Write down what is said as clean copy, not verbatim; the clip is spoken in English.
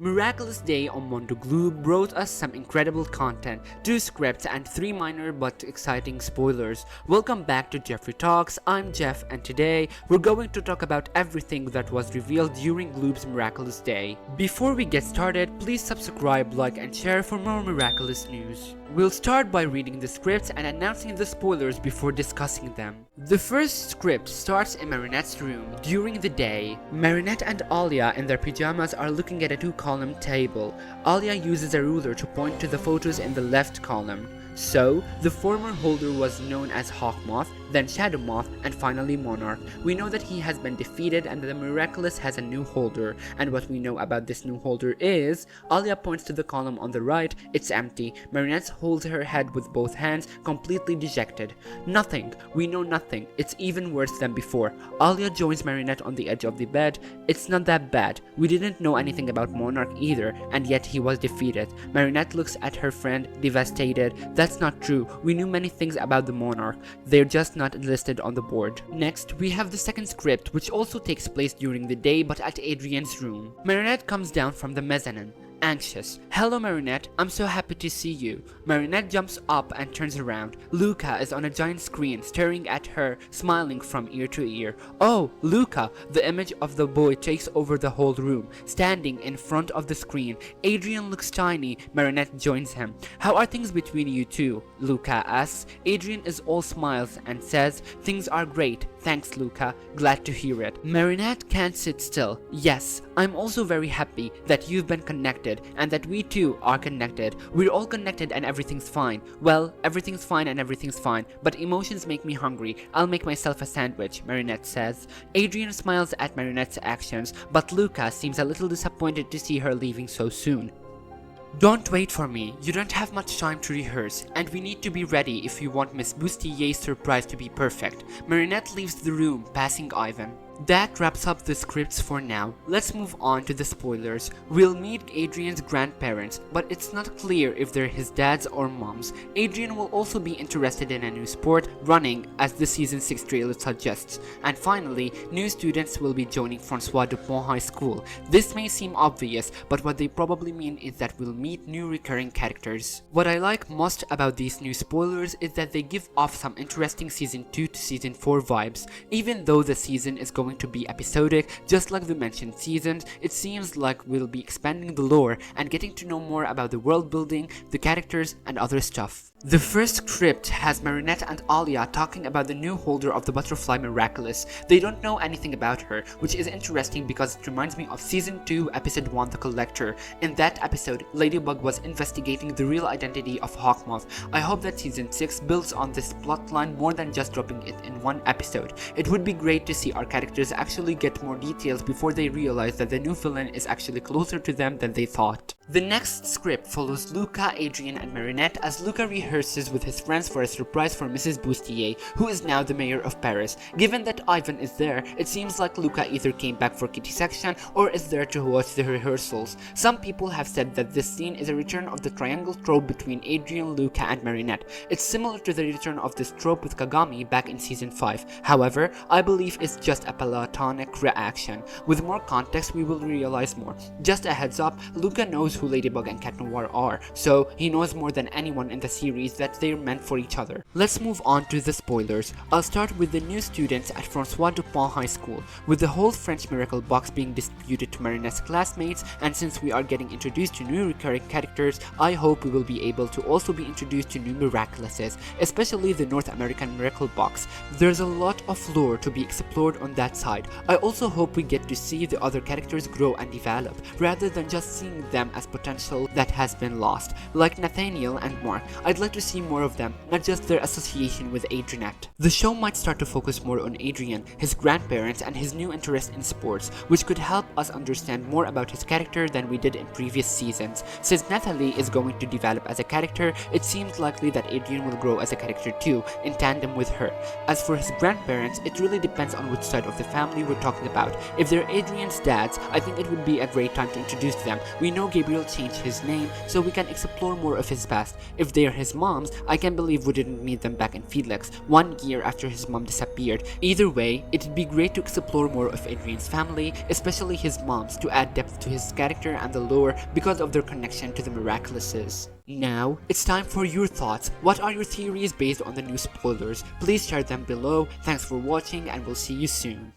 Miraculous Day on Mondo Globe brought us some incredible content, 2 scripts and 3 minor but exciting spoilers. Welcome back to Jeffrey Talks, I'm Jeff and today we're going to talk about everything that was revealed during Globe's Miraculous Day. Before we get started, please subscribe, like and share for more miraculous news. We'll start by reading the scripts and announcing the spoilers before discussing them. The first script starts in Marinette's room during the day. Marinette and Alia in their pajamas are looking at a 2-column table. Alia uses a ruler to point to the photos in the left column. So, the former holder was known as Hawkmoth, then Shadowmoth, and finally Monarch. We know that he has been defeated and the Miraculous has a new holder, and what we know about this new holder is, Alia points to the column on the right, it's empty. Marinette holds her head with both hands, completely dejected. Nothing, we know nothing, it's even worse than before. Alia joins Marinette on the edge of the bed, it's not that bad, we didn't know anything about Monarch either, and yet he was defeated. Marinette looks at her friend, devastated. That's not true, we knew many things about the Monarch, they're just not listed on the board. Next, we have the second script, which also takes place during the day but at Adrian's room. Marinette comes down from the mezzanine, anxious. Hello Marinette, I'm so happy to see you. Marinette jumps up and turns around. Luca is on a giant screen staring at her, smiling from ear to ear. Oh, Luca! The image of the boy takes over the whole room, standing in front of the screen. Adrian looks tiny. Marinette joins him. How are things between you two? Luca asks. Adrian is all smiles and says, things are great. Thanks Luca, glad to hear it. Marinette can't sit still. Yes, I'm also very happy that you've been connected and that we too are connected. We're all connected and everything's fine. Well, everything's fine and everything's fine, but emotions make me hungry. I'll make myself a sandwich, Marinette says. Adrian smiles at Marinette's actions, but Luca seems a little disappointed to see her leaving so soon. Don't wait for me, you don't have much time to rehearse, and we need to be ready if you want Miss Boustier's surprise to be perfect. Marinette leaves the room, passing Ivan. That wraps up the scripts for now. Let's move on to the spoilers. We'll meet Adrian's grandparents, but it's not clear if they're his dads or moms. Adrian will also be interested in a new sport, running, as the season 6 trailer suggests. And finally, new students will be joining Francois Dupont High School. This may seem obvious, but what they probably mean is that we'll meet new recurring characters. What I like most about these new spoilers is that they give off some interesting season 2 to season 4 vibes. Even though the season is going to be episodic, just like the mentioned seasons, it seems like we'll be expanding the lore and getting to know more about the world building, the characters, and other stuff. The first script has Marinette and Alia talking about the new holder of the butterfly Miraculous. They don't know anything about her, which is interesting because it reminds me of season 2 episode 1 The Collector. In that episode, Ladybug was investigating the real identity of Hawkmoth. I hope that season 6 builds on this plotline more than just dropping it in one episode. It would be great to see our characters actually get more details before they realize that the new villain is actually closer to them than they thought. The next script follows Luca, Adrian, and Marinette as Luca rehearses with his friends for a surprise for Mrs. Boustier, who is now the mayor of Paris. Given that Ivan is there, it seems like Luca either came back for kitty section or is there to watch the rehearsals. Some people have said that this scene is a return of the triangle trope between Adrian, Luca, and Marinette. It's similar to the return of this trope with Kagami back in season 5. However, I believe it's just a platonic reaction. With more context, we will realize more. Just a heads up, Luca knows who Ladybug and Cat Noir are, so he knows more than anyone in the series that they're meant for each other. Let's move on to the spoilers. I'll start with the new students at Francois Dupont High School. With the whole French miracle box being distributed to Marinette's classmates, and since we are getting introduced to new recurring characters, I hope we will be able to also be introduced to new Miraculouses, especially the North American miracle box. There's a lot of lore to be explored on that side. I also hope we get to see the other characters grow and develop, rather than just seeing them as potential that has been lost. Like Nathaniel and Mark, I'd like to see more of them, not just their association with Adrianette. The show might start to focus more on Adrian, his grandparents, and his new interest in sports, which could help us understand more about his character than we did in previous seasons. Since Nathalie is going to develop as a character, it seems likely that Adrian will grow as a character too, in tandem with her. As for his grandparents, it really depends on which side of the family we're talking about. If they're Adrian's dads, I think it would be a great time to introduce them. We know Gabriel changed his name, so we can explore more of his past. If they're his Adrian's moms, I can't believe we didn't meet them back in Felix, 1 year after his mom disappeared. Either way, it'd be great to explore more of Adrian's family, especially his moms, to add depth to his character and the lore because of their connection to the Miraculouses. Now, it's time for your thoughts. What are your theories based on the new spoilers? Please share them below. Thanks for watching and we'll see you soon.